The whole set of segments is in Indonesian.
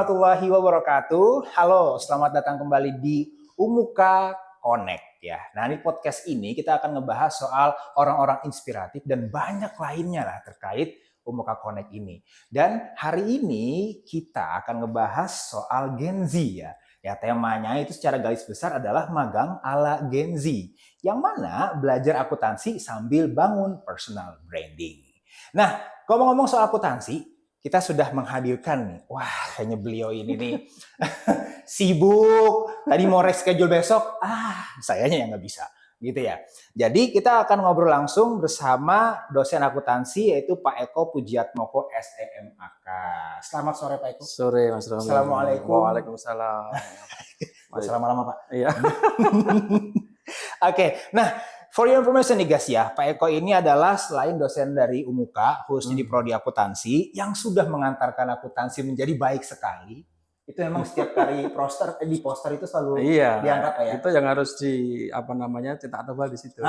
warahmatullahi wabarakatuh. Halo, selamat datang kembali di Umuka Connect ya. Nah, di podcast ini kita akan ngebahas soal orang-orang inspiratif dan banyak lainnya lah terkait Umuka Connect ini. Dan hari ini kita akan ngebahas soal Gen Z ya. Ya, temanya itu secara garis besar adalah magang ala Gen Z. Yang mana belajar akuntansi sambil bangun personal branding. Nah, ngomong-ngomong soal akuntansi, kita sudah menghadirkan nih, wah kayaknya beliau ini nih sibuk, tadi mau reschedule besok, sayanya yang nggak bisa, gitu ya. Jadi kita akan ngobrol langsung bersama dosen akuntansi yaitu Pak Eko Pujiatmoko SEMAK. Selamat sore Pak Eko. Sore Mas Romi. Assalamualaikum. Waalaikumsalam. Gak lama-lama Pak. Iya. Oke, nah for your information nih guys ya, Pak Eko ini adalah selain dosen dari Umuka, khususnya di Prodi Akuntansi, yang sudah mengantarkan akuntansi menjadi baik sekali. Itu memang setiap kali di poster itu selalu diangkat Pak ya. Itu yang harus cetak tebal di situ.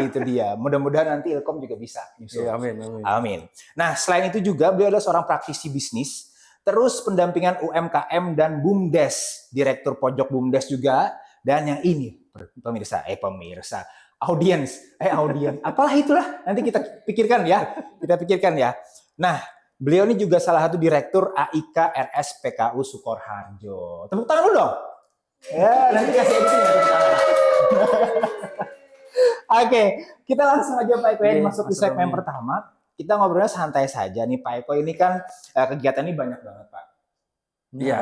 Itu dia. Mudah-mudahan nanti Ilkom juga bisa. Iya, amin. Amin. Nah, selain itu juga beliau adalah seorang praktisi bisnis, terus pendampingan UMKM dan BUMDes, direktur pojok BUMDes juga, dan yang ini pemirsa, audiens, apalah itulah, nanti kita pikirkan ya. Nah, beliau ini juga salah satu direktur AIK RS PKU Sukoharjo. Tepuk tangan dulu dong. Ya, nanti kasih editing ya tepuk tangan. Oke, kita langsung aja Pak Eko masuk ke segmen pertama. Kita ngobrolnya santai saja nih Pak Eko, ini kan kegiatan ini banyak banget Pak. Iya,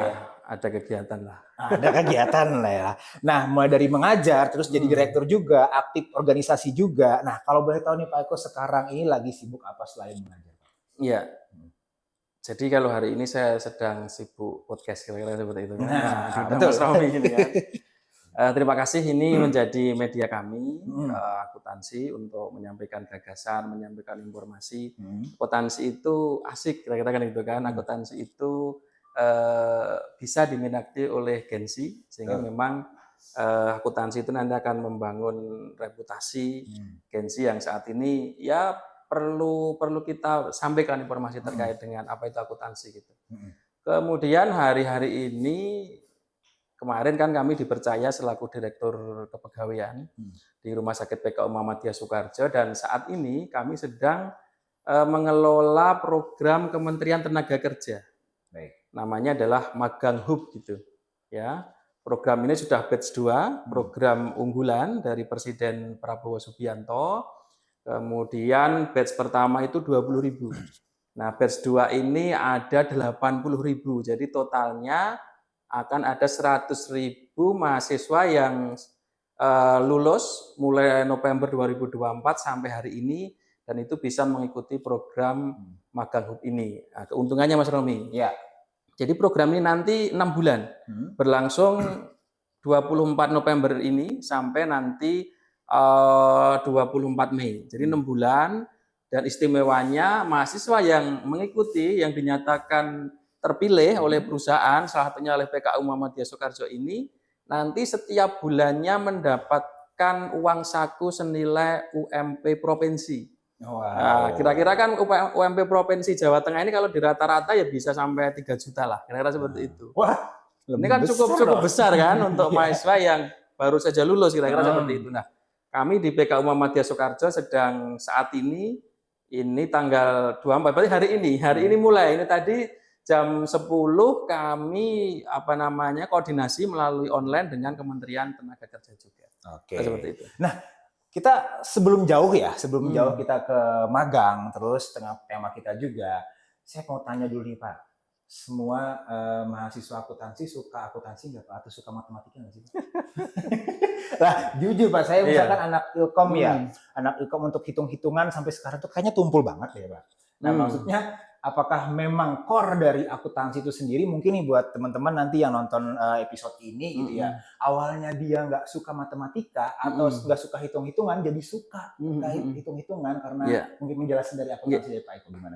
ada kegiatan lah. Ada kegiatan lah ya. Nah, mulai dari mengajar, terus jadi direktur juga, aktif organisasi juga. Nah, kalau boleh tahu nih Pak Eko sekarang ini lagi sibuk apa selain mengajar? Iya. Jadi kalau hari ini saya sedang sibuk podcast kira-kira seperti itu. Nah betul. Mas Romi gitu ya. Terima kasih ini menjadi media kami akuntansi untuk menyampaikan gagasan, menyampaikan informasi. Akuntansi itu asik kira-kira kan gitu kan. Akuntansi itu bisa diminati oleh Gen Z sehingga memang akuntansi itu nanti akan membangun reputasi Gen Z yang saat ini ya perlu kita sampaikan informasi terkait dengan apa itu akuntansi gitu. Kemudian hari-hari ini kemarin kan kami dipercaya selaku direktur kepegawaian di Rumah Sakit PKU Muhammadiyah Soekarjo, dan saat ini kami sedang mengelola program Kementerian Tenaga Kerja. Namanya adalah Magang Hub gitu. Ya. Program ini sudah batch 2, program unggulan dari Presiden Prabowo Subianto. Kemudian batch pertama itu 20.000. Nah, batch 2 ini ada 80.000. Jadi totalnya akan ada 100.000 mahasiswa yang lulus mulai November 2024 sampai hari ini, dan itu bisa mengikuti program Magang Hub ini. Nah, keuntungannya Mas Romi. Ya. Jadi program ini nanti 6 bulan, berlangsung 24 November ini sampai nanti 24 Mei. Jadi 6 bulan, dan istimewanya mahasiswa yang mengikuti, yang dinyatakan terpilih oleh perusahaan, salah satunya oleh PKU Muhammadiyah Soekarjo ini, nanti setiap bulannya mendapatkan uang saku senilai UMP provinsi. Wow. Nah, kira-kira kan UMP Provinsi Jawa Tengah ini kalau di rata-rata ya bisa sampai 3 juta lah, kira-kira seperti itu. Wah, ini kan cukup besar kan untuk mahasiswa yang baru saja lulus, kira-kira seperti itu. Nah, kami di PKU Muhammadiyah Soekarjo sedang saat ini tanggal 24, berarti hari ini mulai, ini tadi jam 10 kami koordinasi melalui online dengan Kementerian Tenaga Kerja juga. Oke. Seperti itu. Nah, kita sebelum jauh kita ke magang, terus tengah tema kita juga, saya mau tanya dulu nih Pak, semua mahasiswa akuntansi suka akuntansi nggak Pak? Atau suka matematika nggak sih Pak? Lah jujur Pak, saya misalkan anak Ilkom anak Ilkom untuk hitung-hitungan sampai sekarang tuh kayaknya tumpul banget ya Pak. Nah maksudnya apakah memang core dari akuntansi itu sendiri, mungkin nih buat teman-teman nanti yang nonton episode ini gitu ya, awalnya dia nggak suka matematika atau nggak suka hitung-hitungan, jadi suka terkait hitung-hitungan karena mungkin menjelaskan dari akuntansi dari Pak Eko gimana?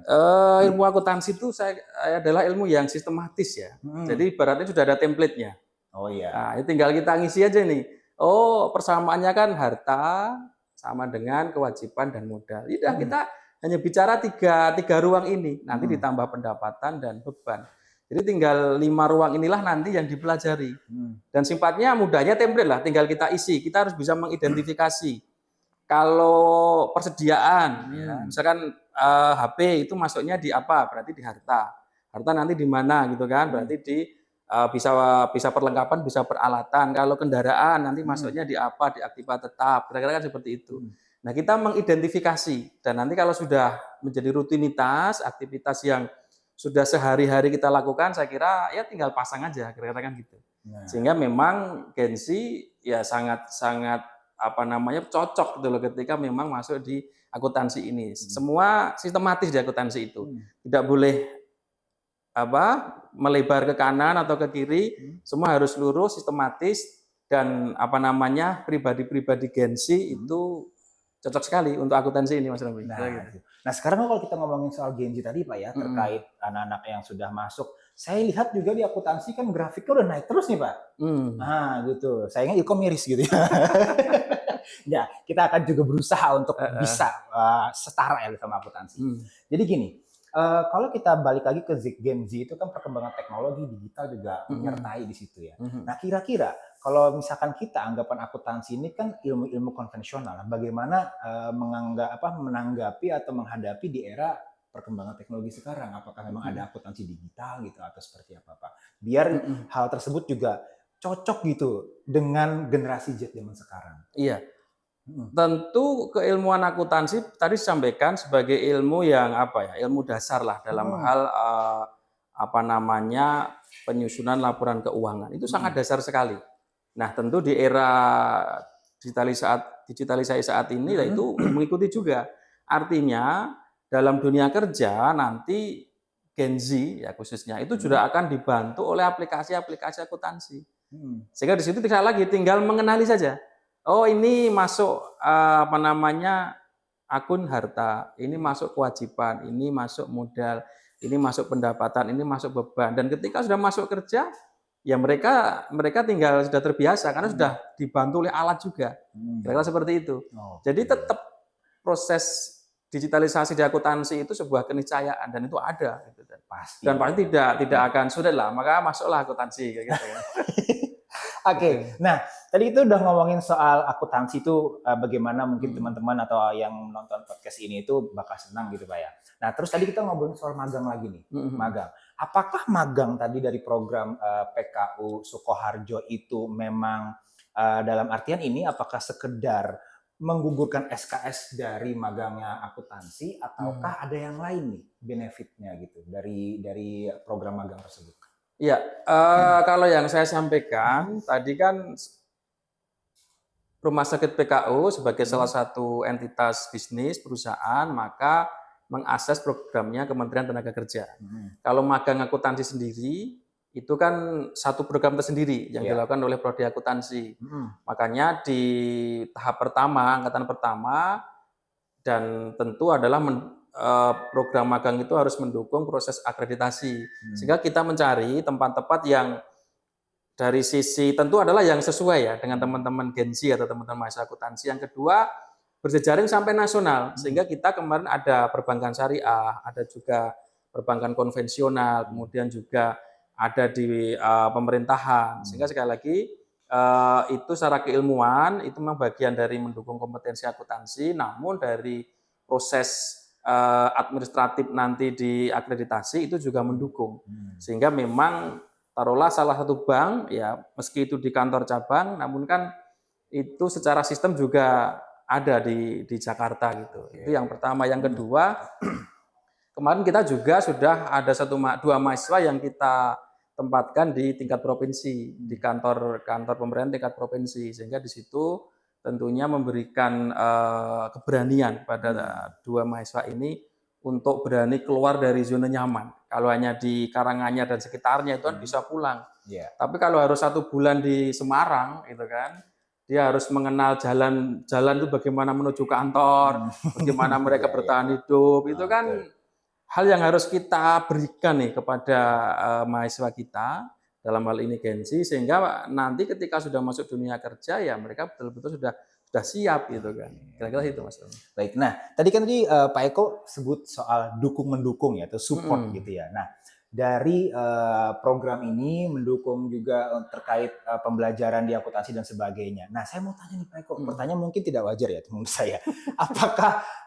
Ilmu akuntansi itu adalah ilmu yang sistematis ya, jadi ibaratnya sudah ada template-nya. Oh iya. Nah, ini tinggal kita ngisi aja nih. Oh, persamaannya kan harta sama dengan kewajiban dan modal. Kita hanya bicara tiga ruang ini, nanti ditambah pendapatan dan beban. Jadi tinggal 5 ruang inilah nanti yang dipelajari. Dan sifatnya mudahnya template lah, tinggal kita isi. Kita harus bisa mengidentifikasi. Kalau persediaan, misalkan HP itu masuknya di apa? Berarti di harta. Harta nanti di mana gitu kan? Berarti di bisa perlengkapan, bisa peralatan. Kalau kendaraan nanti masuknya di apa? Di aktiva tetap. Kira-kira kan seperti itu. Nah, kita mengidentifikasi dan nanti kalau sudah menjadi rutinitas, aktivitas yang sudah sehari-hari kita lakukan, saya kira ya tinggal pasang aja, kira-kira kan gitu. Sehingga memang Gensi ya sangat cocok gitu loh ketika memang masuk di akuntansi ini. Semua sistematis di akuntansi itu. Tidak boleh melebar ke kanan atau ke kiri, semua harus lurus, sistematis, dan pribadi-pribadi Gensi itu cocok sekali untuk akuntansi ini, Mas Ramli. Nah, sekarang kalau kita ngomongin soal Gensi tadi Pak ya, terkait anak-anak yang sudah masuk, saya lihat juga di akuntansi kan grafiknya udah naik terus nih Pak. Nah gitu, sayangnya Ilkom miris gitu ya. Ya, kita akan juga berusaha untuk bisa setara ya sama akuntansi. Jadi gini, kalau kita balik lagi ke Gen Z itu kan perkembangan teknologi digital juga menyertai di situ ya. Nah, kira-kira kalau misalkan kita anggapan akuntansi ini kan ilmu-ilmu konvensional, bagaimana menanggapi atau menghadapi di era perkembangan teknologi sekarang? Apakah memang ada akuntansi digital gitu atau seperti apa Pak? Biar hal tersebut juga cocok gitu dengan generasi Z zaman sekarang. Iya. Tentu keilmuan akuntansi tadi disampaikan sebagai ilmu yang ilmu dasar lah dalam hal penyusunan laporan keuangan. Itu sangat dasar sekali. Nah, tentu di era digitalisasi saat ini itu mengikuti juga. Artinya dalam dunia kerja nanti Gen Z ya khususnya itu juga akan dibantu oleh aplikasi-aplikasi akuntansi. Sehingga di situ tinggal mengenali saja. Oh, ini masuk akun harta, ini masuk kewajiban, ini masuk modal, ini masuk pendapatan, ini masuk beban. Dan ketika sudah masuk kerja, ya mereka tinggal sudah terbiasa karena sudah dibantu oleh alat juga. Kira-kira seperti itu. Jadi tetap proses digitalisasi di akuntansi itu sebuah keniscayaan dan itu ada gitu. Dan pasti tidak akan sulit lah, maka masuklah akuntansi kayak gitu ya. Oke. Nah, tadi itu udah ngomongin soal akuntansi itu bagaimana mungkin teman-teman atau yang menonton podcast ini itu bakal senang gitu Pak ya. Nah, terus tadi kita ngobrolin soal magang lagi nih. Magang. Apakah magang tadi dari program PKU Sukoharjo itu memang dalam artian ini apakah sekedar menggugurkan SKS dari magangnya akuntansi ataukah ada yang lain nih benefitnya gitu dari program magang tersebut? Ya, kalau yang saya sampaikan tadi kan Rumah Sakit PKU sebagai salah satu entitas bisnis perusahaan maka mengakses programnya Kementerian Tenaga Kerja. Kalau magang akuntansi sendiri itu kan satu program tersendiri yang dilakukan oleh Prodi Akuntansi. Makanya di tahap pertama, angkatan pertama, dan tentu adalah program magang itu harus mendukung proses akreditasi. Sehingga kita mencari tempat-tempat yang dari sisi tentu adalah yang sesuai ya dengan teman-teman Gensi atau teman-teman mahasiswa akuntansi. Yang kedua, berjejaring sampai nasional. Sehingga kita kemarin ada perbankan syariah, ada juga perbankan konvensional, kemudian juga ada di pemerintahan. Sehingga sekali lagi itu secara keilmuan itu memang bagian dari mendukung kompetensi akuntansi, namun dari proses administratif nanti di akreditasi itu juga mendukung. Sehingga memang taruhlah salah satu bank ya meski itu di kantor cabang, namun kan itu secara sistem juga ada di Jakarta gitu. Itu yang pertama. Yang kedua, kemarin kita juga sudah ada dua mahasiswa yang kita tempatkan di tingkat provinsi, di kantor pemerintahan tingkat provinsi, sehingga di situ tentunya memberikan keberanian pada dua mahasiswa ini untuk berani keluar dari zona nyaman. Kalau hanya di Karanganyar dan sekitarnya itu kan bisa pulang. Tapi kalau harus 1 bulan di Semarang, itu kan dia harus mengenal jalan itu bagaimana menuju kantor, bagaimana mereka bertahan hidup, itu kan hal yang harus kita berikan nih kepada mahasiswa kita dalam hal ini Gensi, sehingga nanti ketika sudah masuk dunia kerja ya mereka betul-betul sudah siap gitu kan. Kira-kira itu Mas. Baik. Nah, tadi kan Pak Eko sebut soal dukung mendukung ya atau support gitu ya. Nah, dari program ini, mendukung juga terkait pembelajaran di akuntansi dan sebagainya. Nah, saya mau tanya nih Pak Eko, pertanyaan mungkin tidak wajar ya menurut saya.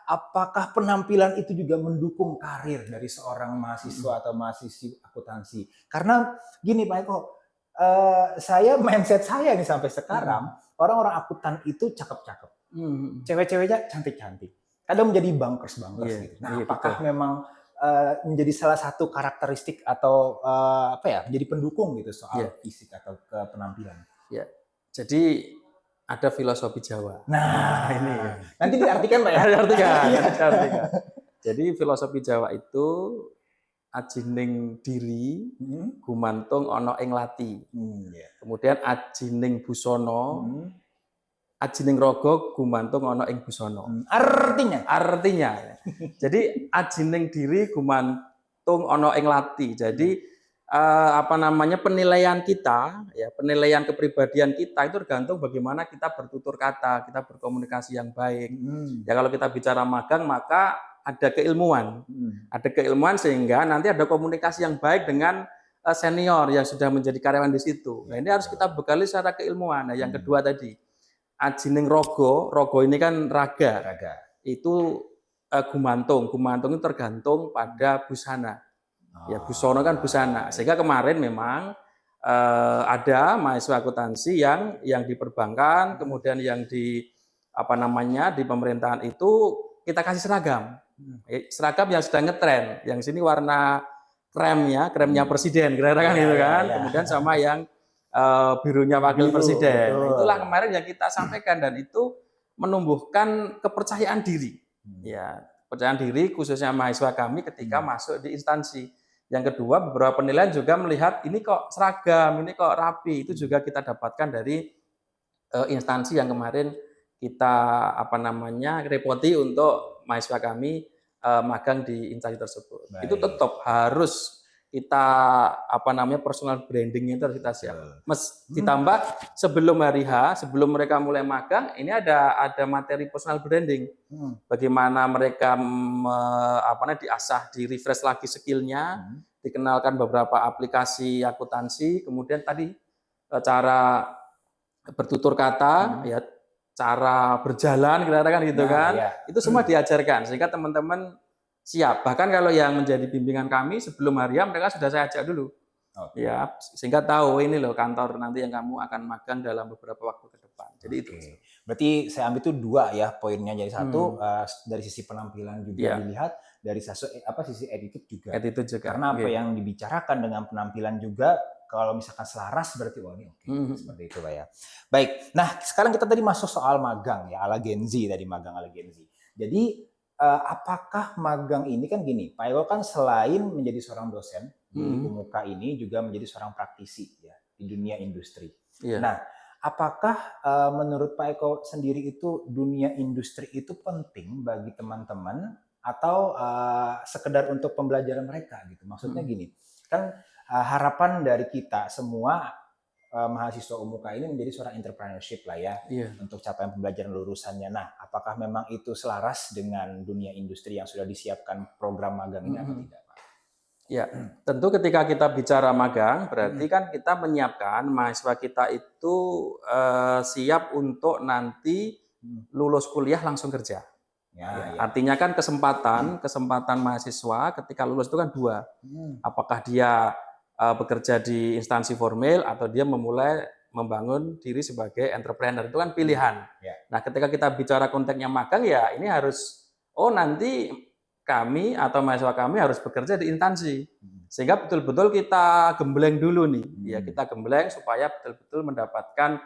Apakah penampilan itu juga mendukung karir dari seorang mahasiswa atau mahasiswi akuntansi? Karena gini Pak Eko, mindset saya nih sampai sekarang, orang-orang akuntan itu cakep-cakep. Cewek-ceweknya cantik-cantik. Kadang menjadi bankers gitu. Nah, apakah memang menjadi salah satu karakteristik atau menjadi pendukung gitu soal fisik atau penampilan? Ya, jadi ada filosofi Jawa. Nah, ini nanti diartikan Pak ya. Diartikan. Jadi filosofi Jawa itu ajining diri gumantung ana ing lati. Kemudian ajining busana ajining raga gumantung ana ing busana. Artinya. Jadi ajining diri gumantung ana ing lati. Jadi penilaian kita, ya penilaian kepribadian kita itu tergantung bagaimana kita bertutur kata, kita berkomunikasi yang baik. Ya kalau kita bicara magang maka ada keilmuan. Ada keilmuan sehingga nanti ada komunikasi yang baik dengan senior yang sudah menjadi karyawan di situ. Nah, ini harus kita bekali secara keilmuan. Nah, yang kedua tadi ajining rogo ini kan raga. Itu gumantung itu tergantung pada busana. Ya busana kan busana. Sehingga kemarin memang ada mahasiswa akuntansi yang di perbankan, kemudian yang di di pemerintahan itu kita kasih seragam. Seragam yang sedang ngetren. Yang sini warna kremnya presiden, kira-kira gitu kan. Kemudian sama yang birunya wakil presiden. Itulah kemarin yang kita sampaikan dan itu menumbuhkan kepercayaan diri. Ya, kepercayaan diri khususnya mahasiswa kami ketika masuk di instansi. Yang kedua, beberapa penilaian juga melihat ini kok seragam, ini kok rapi. Itu juga kita dapatkan dari instansi yang kemarin kita repoti untuk mahasiswa kami magang di instansi tersebut. Baik. Itu tetap harus kita personal branding itu harus kita siap. Ditambah sebelum hari H, sebelum mereka mulai magang, ini ada materi personal branding. Bagaimana mereka diasah, di refresh lagi skillnya, dikenalkan beberapa aplikasi akuntansi, kemudian tadi cara bertutur kata, ya cara berjalan, kira-kira gitu kan. Itu semua diajarkan sehingga teman-teman siap. Bahkan kalau yang menjadi bimbingan kami sebelum hari mereka sudah saya ajak dulu. Ya, sehingga tahu ini loh kantor nanti yang kamu akan magang dalam beberapa waktu ke depan. Jadi itu. Berarti saya ambil itu dua ya poinnya. Jadi satu dari sisi penampilan juga dilihat, dari sisi attitude juga. Karena apa yang dibicarakan dengan penampilan juga kalau misalkan selaras berarti ini seperti itu Pak ya. Baik. Nah, sekarang kita tadi masuk soal magang ya ala Gen Z tadi, magang ala Gen Z. Jadi apakah magang ini kan gini, Pak Eko kan selain menjadi seorang dosen di Umuka ini juga menjadi seorang praktisi ya di dunia industri. Nah, apakah menurut Pak Eko sendiri itu dunia industri itu penting bagi teman-teman atau sekedar untuk pembelajaran mereka gitu? Maksudnya gini, kan harapan dari kita semua mahasiswa Umuka ini menjadi seorang entrepreneurship lah ya untuk capaian pembelajaran lulusannya. Nah, apakah memang itu selaras dengan dunia industri yang sudah disiapkan program magang ini atau tidak, Pak? Ya, tentu ketika kita bicara magang berarti kan kita menyiapkan mahasiswa kita itu siap untuk nanti lulus kuliah langsung kerja. Artinya kan kesempatan mahasiswa ketika lulus itu kan dua. Apakah dia bekerja di instansi formal atau dia memulai membangun diri sebagai entrepreneur, itu kan pilihan. Nah, ketika kita bicara konteksnya magang ya ini harus nanti kami atau mahasiswa kami harus bekerja di instansi. Sehingga betul-betul kita gembleng dulu nih. Ya, kita gembleng supaya betul-betul mendapatkan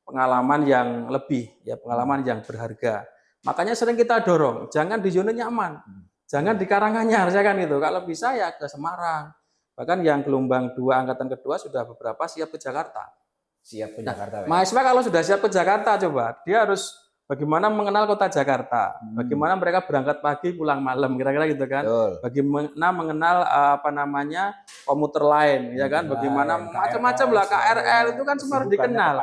pengalaman yang lebih, ya pengalaman yang berharga. Makanya sering kita dorong, jangan di zona nyaman. Jangan di Karanganyar, saya kan gitu. Kalau bisa ya ke Semarang. Bahkan yang gelombang 2 angkatan kedua sudah beberapa siap ke Jakarta. Siap ke Jakarta. Mahasiswa kalau sudah siap ke Jakarta, coba dia harus bagaimana mengenal kota Jakarta, bagaimana mereka berangkat pagi pulang malam, kira-kira gitu kan. Bagaimana mengenal komuter lain, ya kan. Bagaimana macam-macam lah KRL itu kan semua harus dikenal.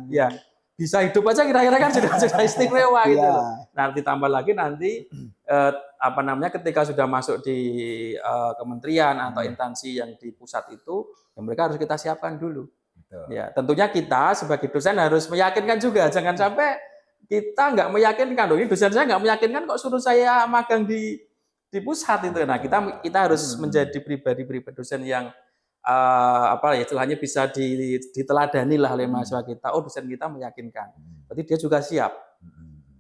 Ya. bisa hidup aja kira-kira kan sudah istimewa gitu Iya. loh. Nah, ditambah lagi nanti apa namanya ketika sudah masuk di kementerian atau instansi yang di pusat itu, ya mereka harus kita siapkan dulu. Betul. Ya, tentunya kita sebagai dosen harus meyakinkan juga, jangan sampai kita nggak meyakinkan. Loh, ini dosen saya nggak meyakinkan kok suruh saya magang di pusat itu. Nah, kita harus menjadi pribadi-pribadi dosen yang apa ya istilahnya bisa diteladani lah oleh mahasiswa kita. Oh, dosen kita meyakinkan. Berarti dia juga siap.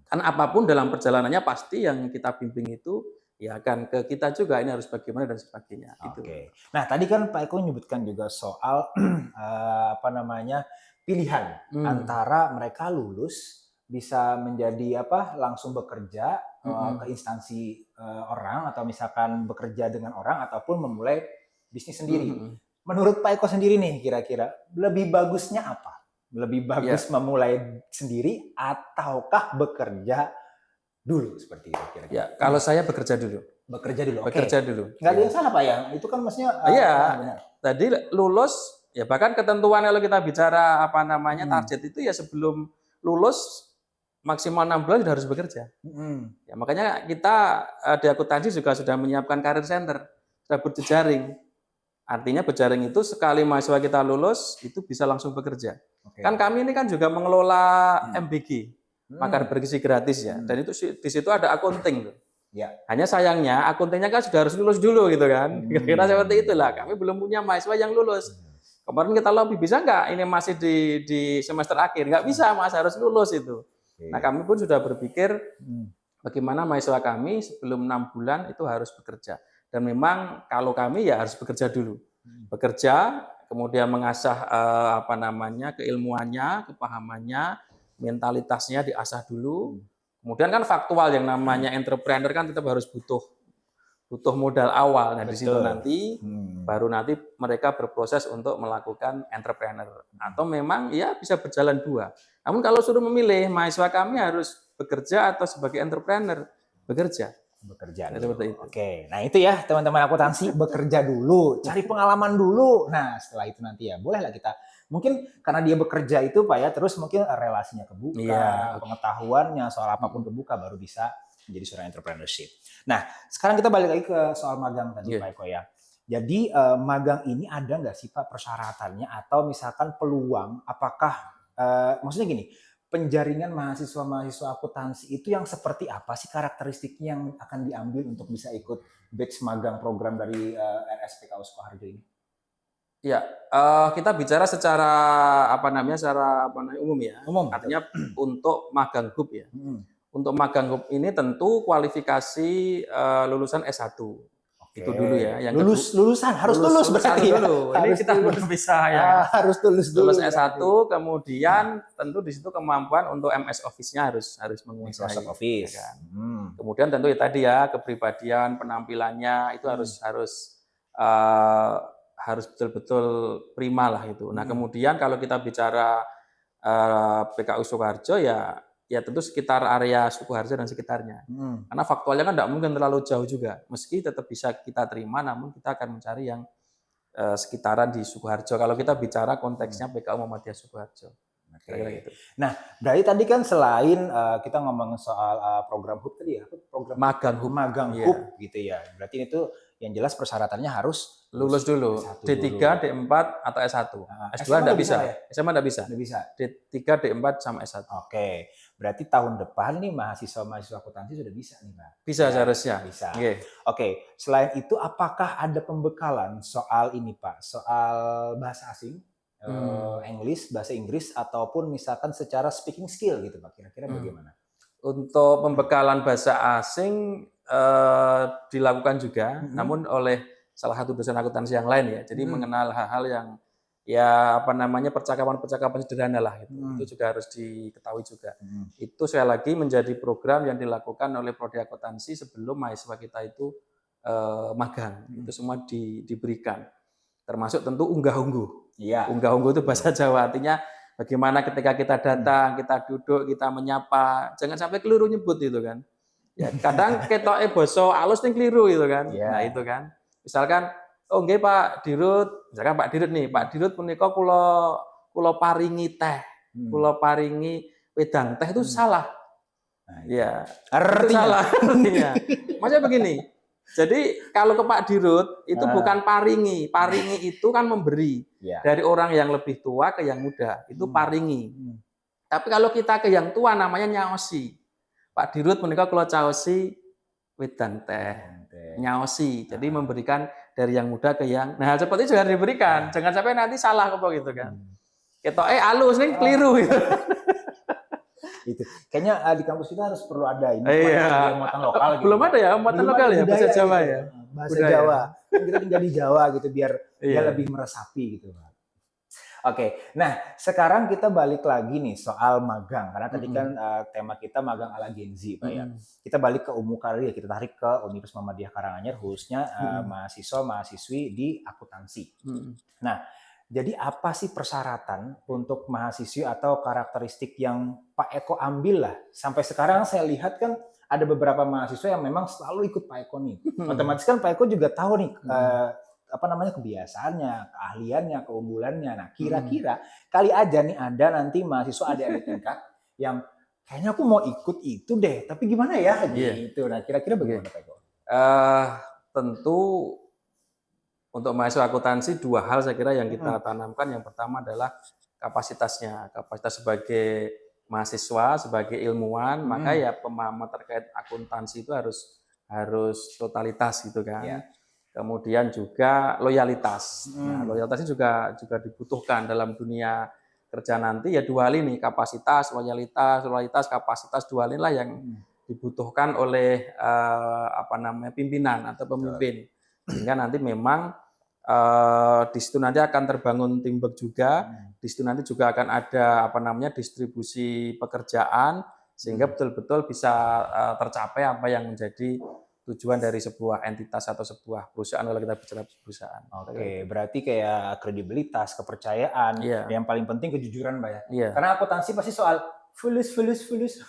Kan apapun dalam perjalanannya pasti yang kita bimbing itu ya akan ke kita juga ini harus bagaimana dan sebagainya. Oke. Gitu. Nah, tadi kan Pak Eko menyebutkan juga soal apa namanya pilihan antara mereka lulus bisa menjadi apa langsung bekerja ke instansi orang atau misalkan bekerja dengan orang ataupun memulai bisnis sendiri. Menurut Pak Eko sendiri nih kira-kira lebih bagusnya apa? Lebih bagus memulai sendiri ataukah bekerja dulu seperti itu kira-kira? Ya, kalau saya bekerja dulu. Bekerja dulu. Bekerja dulu. Nggak ada yang salah Pak ya? Itu kan maksudnya iya. benar. Tadi lulus ya bahkan ketentuan kalau kita bicara apa namanya target itu ya sebelum lulus maksimal 6 bulan sudah harus bekerja. Ya, makanya kita di akuntansi juga sudah menyiapkan career center, sudah berjejaring. Artinya berjaring itu sekali mahasiswa kita lulus itu bisa langsung bekerja. Kan kami ini kan juga mengelola MBG, makan bergizi gratis ya. Dan itu di situ ada accounting. Ya. Hanya sayangnya akuntingnya kan sudah harus lulus dulu gitu kan. Kira-kira seperti itulah. Kami belum punya mahasiswa yang lulus. Kemarin kita lobby bisa nggak ini masih di semester akhir? Nggak bisa, Mas, harus lulus itu. Nah, kami pun sudah berpikir bagaimana mahasiswa kami sebelum 6 bulan itu harus bekerja. Dan memang kalau kami ya harus bekerja dulu. Bekerja, kemudian mengasah apa namanya keilmuannya, kepahamannya, mentalitasnya diasah dulu. Kemudian kan faktual yang namanya entrepreneur kan tetap harus butuh modal awal. Nah, di situ nanti baru nanti mereka berproses untuk melakukan entrepreneur. Atau memang ya bisa berjalan dua. Namun kalau suruh memilih, mahasiswa kami harus bekerja atau sebagai entrepreneur, bekerja. Seperti itu. Oke, nah itu ya teman-teman akuntansi bekerja dulu, cari pengalaman dulu. Nah setelah itu nanti ya bolehlah kita mungkin karena dia bekerja itu Pak ya, terus mungkin relasinya kebuka, pengetahuannya soal apapun kebuka baru bisa menjadi seorang entrepreneurship. Nah sekarang kita balik lagi ke soal magang tadi Pak Eko ya. Jadi magang ini ada nggak sih Pak persyaratannya atau misalkan peluang? Apakah maksudnya gini? Penjaringan mahasiswa-mahasiswa akuntansi itu yang seperti apa sih karakteristiknya yang akan diambil untuk bisa ikut batch magang program dari RSPKU Sukoharjo ini? Ya, kita bicara secara umum ya. Umum. Artinya untuk magang hub ya. Untuk magang hub ini tentu kualifikasi lulusan S1. Itu dulu ya. Yang lulusan harus lulus berarti dulu. Ini kita belum bisa ya. Harus lulus dulu. Lulus S1, kemudian tentu di situ kemampuan untuk MS Office-nya harus menguasai. Microsoft Office. Ya kan? Kemudian tentu ya tadi ya kepribadian, penampilannya itu harus betul-betul prima lah itu. Nah, kemudian kalau kita bicara PKU Sukoharjo ya tentu sekitar area Sukoharjo dan sekitarnya. Karena faktualnya kan tidak mungkin terlalu jauh juga. Meski tetap bisa kita terima, namun kita akan mencari yang sekitaran di Sukoharjo. Kalau kita bicara konteksnya PKU Muhammadiyah Sukoharjo. Gitu. Nah, berarti tadi kan selain kita ngomong soal program hub tadi ya, program magang hub gitu ya. Berarti itu yang jelas persyaratannya harus lulus dulu. D3, D4 atau S1. S2 enggak bisa. SMA enggak bisa. D3, D4 sama S1. Oke. Berarti tahun depan nih mahasiswa-mahasiswa akuntansi sudah bisa nih, Pak. Bisa seharusnya. Bisa. Oke. Selain itu apakah ada pembekalan soal ini, Pak? Soal bahasa asing? Bahasa Inggris ataupun misalkan secara speaking skill gitu Pak, kira-kira bagaimana? Untuk pembekalan bahasa asing dilakukan juga, namun oleh salah satu dosen akuntansi yang lain ya. Jadi mengenal hal-hal yang ya percakapan-percakapan sederhana lah gitu. Itu juga harus diketahui juga. Itu sekali lagi menjadi program yang dilakukan oleh prodi akuntansi sebelum mahasiswa kita itu magang. Itu semua diberikan. Termasuk tentu unggah-ungguh. Unggah-ungguh itu bahasa Jawa, artinya bagaimana ketika kita datang, kita duduk, kita menyapa, jangan sampai keliru nyebut itu kan. Ya, kadang ketoke basa alus ning keliru gitu kan. Nah, itu kan. Misalkan, oh nggih Pak Dirut, misalkan Pak Dirut nih, Pak Dirut punika kula paringi teh. kula paringi wedang teh itu salah. Nah, Ya, itu artinya salah artinya. Maksudnya begini. Jadi kalau ke Pak Dirut itu bukan paringi. Paringi itu kan memberi ya. dari orang yang lebih tua ke yang muda. Itu paringi. Tapi kalau kita ke yang tua namanya nyaosi. Pak Dirut menika kula caosi wedang teh. Nyaosi. Jadi memberikan dari yang muda ke yang. Nah, seperti juga diberikan. Jangan sampai nanti salah kok gitu kan. Ketoke alus nih keliru gitu. Itu kayaknya di kampus kita harus perlu ada ini muatan lokal gitu. Belum ada ya muatan lokal ya bahasa Jawa gitu. ya. Bahasa Jawa. Kan kita tinggal di Jawa gitu biar lebih meresapi gitu, Pak. Oke. Nah, sekarang kita balik lagi nih soal magang karena tadi kan tema kita magang ala Gen Z, Pak ya. Kita balik ke Unmu Karir, kita tarik ke Universitas Muhammadiyah Karanganyar khususnya mahasiswa-mahasiswi di akuntansi. Nah, jadi apa sih persyaratan untuk mahasiswa atau karakteristik yang Pak Eko ambil lah? Sampai sekarang saya lihat kan ada beberapa mahasiswa yang memang selalu ikut Pak Eko nih. Otomatis kan Pak Eko juga tahu nih kebiasaannya, keahliannya, keunggulannya. Nah, kira-kira kali aja nih ada nanti mahasiswa adik-adik tingkat yang kayaknya aku mau ikut itu deh, tapi gimana ya gitu. Nah, kira-kira bagaimana Pak Eko? Tentu untuk mahasiswa akuntansi dua hal saya kira yang kita tanamkan. Yang pertama adalah kapasitasnya, kapasitas sebagai mahasiswa, sebagai ilmuwan, maka ya pemahaman terkait akuntansi itu harus totalitas gitu kan. Kemudian juga loyalitas. Nah, loyalitasnya juga dibutuhkan dalam dunia kerja nanti ya dua hal ini, kapasitas, loyalitas, kapasitas dua hal inilah yang dibutuhkan oleh pimpinan atau pemimpin. Sehingga nanti memang di situ nanti akan terbangun teamwork juga, di situ nanti juga akan ada distribusi pekerjaan sehingga betul-betul bisa tercapai apa yang menjadi tujuan dari sebuah entitas atau sebuah perusahaan kalau kita bicara perusahaan. Oke, berarti kayak kredibilitas, kepercayaan, yang paling penting kejujuran, Pak ya. Karena akuntansi pasti soal fulus.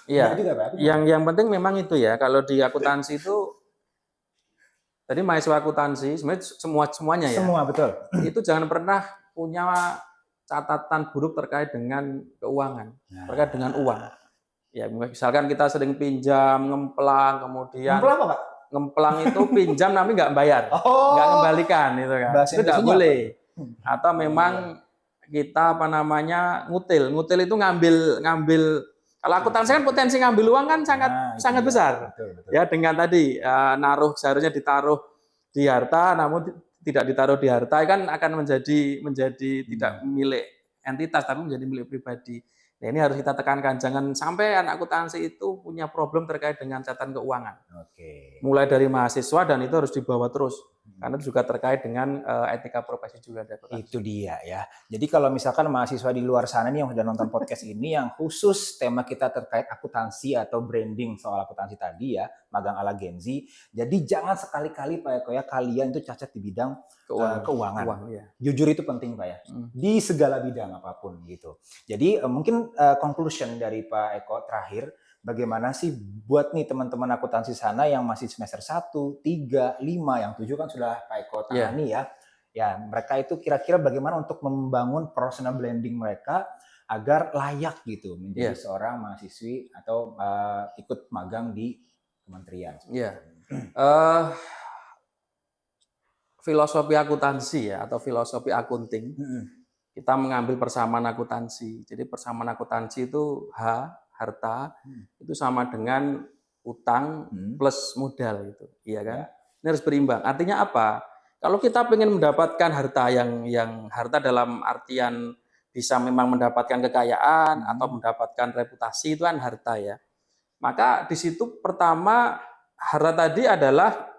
Iya. Yang penting memang itu ya, kalau di akuntansi itu tadi mahasiswa akuntansi sebenarnya semuanya ya. Semua betul. Itu jangan pernah punya catatan buruk terkait dengan keuangan, terkait dengan uang. Ya, misalkan kita sering pinjam, ngemplang, kemudian ngemplang apa, Pak? Ngemplang itu pinjam tapi nggak bayar, nggak kembalikan itu kan. Itu nggak boleh. Atau memang kita ngutil. Ngutil itu ngambil. Kalau akuntansi kan potensi ngambil uang kan sangat besar. Betul. Ya dengan tadi seharusnya ditaruh di harta, namun tidak ditaruh di harta kan akan menjadi tidak milik entitas tapi menjadi milik pribadi. Nah, ini harus kita tekankan, jangan sampai anak akuntansi itu punya problem terkait dengan catatan keuangan. Mulai dari mahasiswa dan itu harus dibawa terus. Karena itu juga terkait dengan etika profesi juga. Itu dia ya. Jadi kalau misalkan mahasiswa di luar sana nih yang sudah nonton podcast ini yang khusus tema kita terkait akuntansi atau branding soal akuntansi tadi ya, magang ala Gen Z. Jadi jangan sekali-kali Pak Eko ya kalian itu cacat di bidang keuangan. Jujur itu penting Pak ya. Di segala bidang apapun gitu. Jadi mungkin conclusion dari Pak Eko terakhir, bagaimana sih buat nih teman-teman akuntansi sana yang masih semester 1, 3, 5, yang 7 kan sudah Pak Eko tangani ya. Ya, mereka itu kira-kira bagaimana untuk membangun personal branding mereka agar layak gitu menjadi seorang mahasiswi atau ikut magang di kementerian. Filosofi akuntansi ya atau filosofi akunting. Kita mengambil persamaan akuntansi. Jadi persamaan akuntansi itu harta itu sama dengan utang plus modal gitu, iya kan? Ini harus berimbang. Artinya apa? Kalau kita ingin mendapatkan harta yang harta dalam artian bisa memang mendapatkan kekayaan atau mendapatkan reputasi itu kan harta ya. Maka di situ pertama harta tadi adalah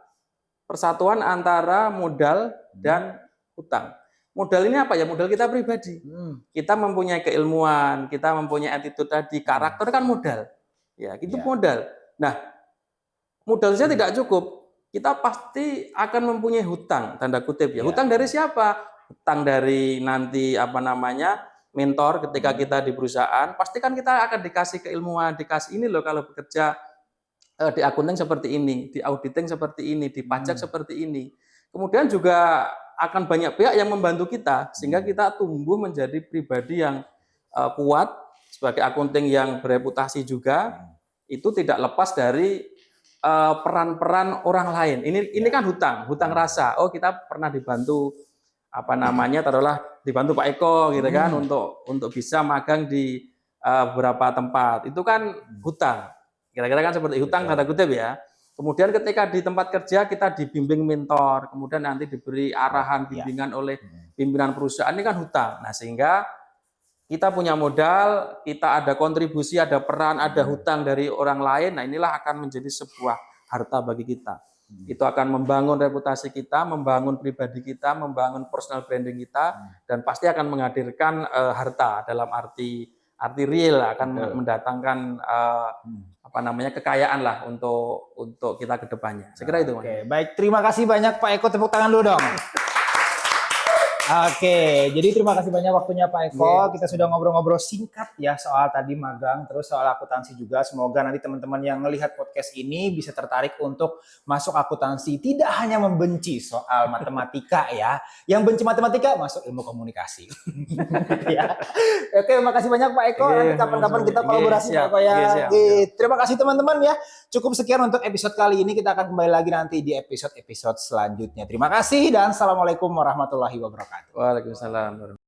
persatuan antara modal dan utang. Modal ini apa ya? Modal kita pribadi. Kita mempunyai keilmuan, kita mempunyai attitude tadi, karakter kan modal. Ya, itu modal. Nah, modal saja tidak cukup. Kita pasti akan mempunyai hutang, tanda kutip ya. Hutang dari siapa? Hutang dari nanti mentor ketika kita di perusahaan. Pasti kan kita akan dikasih keilmuan, dikasih ini loh kalau bekerja di accounting seperti ini, di auditing seperti ini, di pajak seperti ini. Kemudian juga akan banyak pihak yang membantu kita sehingga kita tumbuh menjadi pribadi yang kuat, sebagai akunting yang bereputasi juga, itu tidak lepas dari peran-peran orang lain. Ini kan hutang rasa. Oh, kita pernah dibantu taruhlah dibantu Pak Eko gitu kan untuk bisa magang di beberapa tempat. Itu kan hutang. Kira-kira kan seperti hutang tanda kutip ya. Kemudian ketika di tempat kerja kita dibimbing mentor, kemudian nanti diberi arahan bimbingan oleh pimpinan perusahaan, ini kan hutang. Nah, sehingga kita punya modal, kita ada kontribusi, ada peran, ada hutang dari orang lain. Nah, inilah akan menjadi sebuah harta bagi kita. Itu akan membangun reputasi kita, membangun pribadi kita, membangun personal branding kita, dan pasti akan menghadirkan harta dalam arti real, akan mendatangkan kekayaan lah untuk kita ke depannya. Saya kira itu. Oke, baik. Terima kasih banyak Pak Eko, tepuk tangan dulu dong. Oke, jadi terima kasih banyak waktunya Pak Eko. Kita sudah ngobrol-ngobrol singkat ya soal tadi magang, terus soal akuntansi juga. Semoga nanti teman-teman yang melihat podcast ini bisa tertarik untuk masuk akuntansi. Tidak hanya membenci soal matematika ya. Yang benci matematika masuk ilmu komunikasi. Ya. Oke, terima kasih banyak Pak Eko. Nanti kapan-kapan kita kolaborasi Pak Eko ya. Terima kasih teman-teman ya. Cukup sekian untuk episode kali ini. Kita akan kembali lagi nanti di episode-episode selanjutnya. Terima kasih dan assalamualaikum warahmatullahi wabarakatuh. Waalaikumsalam.